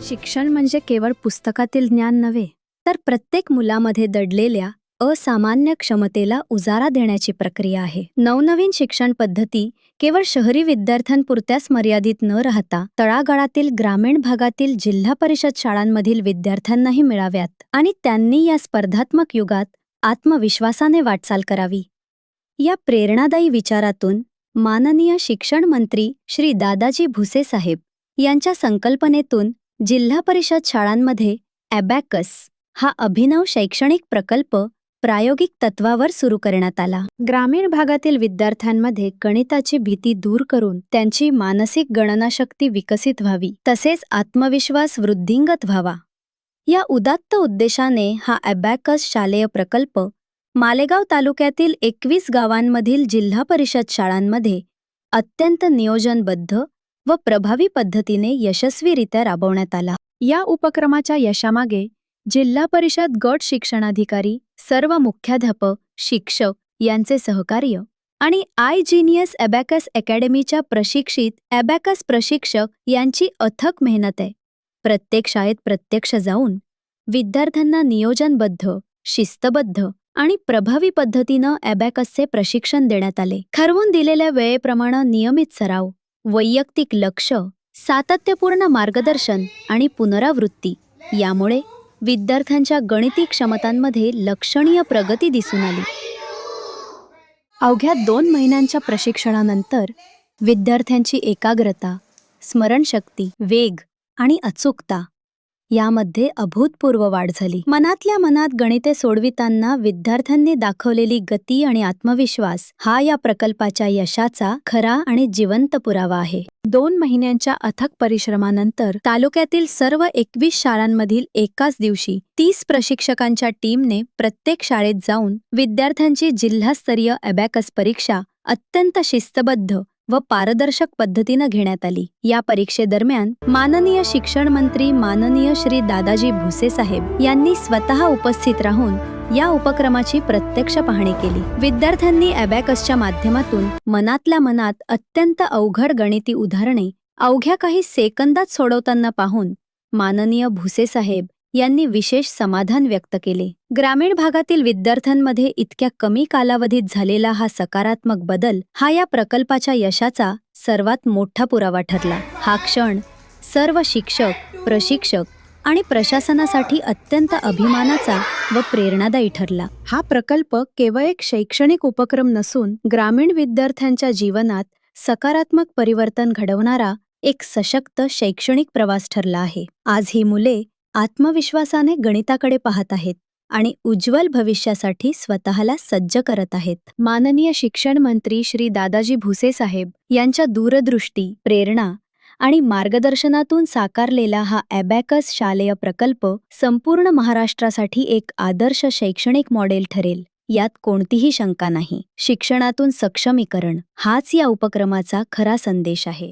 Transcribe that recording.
शिक्षण म्हणजे केवळ पुस्तकातील ज्ञान नव्हे, तर प्रत्येक मुलामध्ये दडलेल्या असामान्य क्षमतेला उजाळा देण्याची प्रक्रिया आहे. नवनवीन शिक्षण पद्धती केवळ शहरी विद्यार्थ्यांपुरत्याच मर्यादित न राहता तळागाळातील ग्रामीण भागातील जिल्हा परिषद शाळांमधील विद्यार्थ्यांनाही मिळाव्यात आणि त्यांनी या स्पर्धात्मक युगात आत्मविश्वासाने वाटचाल करावी. या प्रेरणादायी विचारातून माननीय शिक्षण मंत्री श्री दादाजी भुसे साहेब यांच्या संकल्पनेतून जिल्हा परिषद शाळांमध्ये ॲबॅकस हा अभिनव शैक्षणिक प्रकल्प प्रायोगिक तत्वावर सुरू करण्यात आला. ग्रामीण भागातील विद्यार्थ्यांमध्ये गणिताची भीती दूर करून त्यांची मानसिक गणनाशक्ती विकसित व्हावी, तसेच आत्मविश्वास वृद्धिंगत व्हावा. या उदात्त उद्देशाने हा ॲबॅकस शालेय प्रकल्प मालेगाव तालुक्यातील 21 गावांमधील जिल्हा परिषद शाळांमध्ये अत्यंत नियोजनबद्ध व प्रभावी पद्धतीने यशस्वीरित्या राबवण्यात आला. या उपक्रमाच्या यशामागे जिल्हा परिषद गट शिक्षणाधिकारी, सर्व मुख्याध्यापक, शिक्षक यांचे सहकार्य आणि जीनियस ॲबॅकस अकॅडमीच्या प्रशिक्षित ॲबॅकस प्रशिक्षक यांची अथक मेहनत आहे. प्रत्येक शाळेत प्रत्यक्ष जाऊन विद्यार्थ्यांना नियोजनबद्ध, शिस्तबद्ध आणि प्रभावी पद्धतीनं ॲबॅकसचे प्रशिक्षण देण्यात आले. ठरवून दिलेल्या वेळेप्रमाणे नियमित सराव, वैयक्तिक लक्ष, सातत्यपूर्ण मार्गदर्शन आणि पुनरावृत्ती यामुळे विद्यार्थ्यांच्या गणिती क्षमतांमध्ये लक्षणीय प्रगती दिसून आली. अवघ्या 2 महिन्यांच्या प्रशिक्षणानंतर विद्यार्थ्यांची एकाग्रता, स्मरणशक्ती, वेग आणि अचूकता यामध्ये अभूतपूर्व वाढ झाली. मनातल्या मनात गणिते सोडविताना विद्यार्थ्यांनी दाखवलेली गती आणि आत्मविश्वास हा या प्रकल्पाच्या यशाचा खरा आणि जिवंत पुरावा आहे. 2 महिन्यांच्या अथक परिश्रमानंतर तालुक्यातील सर्व 21 शाळांमधील एकाच दिवशी 30 प्रशिक्षकांच्या टीमने प्रत्येक शाळेत जाऊन विद्यार्थ्यांची जिल्हास्तरीय ॲबॅकस परीक्षा अत्यंत शिस्तबद्ध व पारदर्शक पद्धतीनं घेण्यात आली. या परीक्षेदरम्यान माननीय शिक्षण मंत्री माननीय श्री दादाजी भुसे साहेब यांनी स्वतः उपस्थित राहून या उपक्रमाची प्रत्यक्ष पाहणी केली. विद्यार्थ्यांनी ॲबॅकसच्या माध्यमातून मनातल्या मनात अत्यंत अवघड गणिती उदाहरणे अवघ्या काही सेकंदात सोडवताना पाहून माननीय भुसे साहेब यांनी विशेष समाधान व्यक्त केले. ग्रामीण भागातील विद्यार्थ्यांमध्ये इतक्या कमी कालावधीत झालेला हा सकारात्मक बदल हा या प्रकल्पाच्या यशाचा सर्वात मोठा पुरावा ठरला. हा क्षण सर्व शिक्षक, प्रशिक्षक आणि प्रशासनासाठी अत्यंत अभिमानाचा व प्रेरणादायी ठरला. हा प्रकल्प केवळ एक शैक्षणिक उपक्रम नसून ग्रामीण विद्यार्थ्यांच्या जीवनात सकारात्मक परिवर्तन घडवणारा एक सशक्त शैक्षणिक प्रवास ठरला आहे. आज ही मुले आत्मविश्वासाने गणिताकडे पाहत आहेत आणि उज्ज्वल भविष्यासाठी स्वतःला सज्ज करत आहेत. माननीय शिक्षण मंत्री श्री दादाजी भुसे साहेब यांच्या दूरदृष्टी, प्रेरणा आणि मार्गदर्शनातून साकारलेला हा ॲबॅकस शालेय प्रकल्प संपूर्ण महाराष्ट्रासाठी एक आदर्श शैक्षणिक मॉडेल ठरेल, यात कोणतीही शंका नाही. शिक्षणातून सक्षमीकरण हाच या उपक्रमाचा खरा संदेश आहे.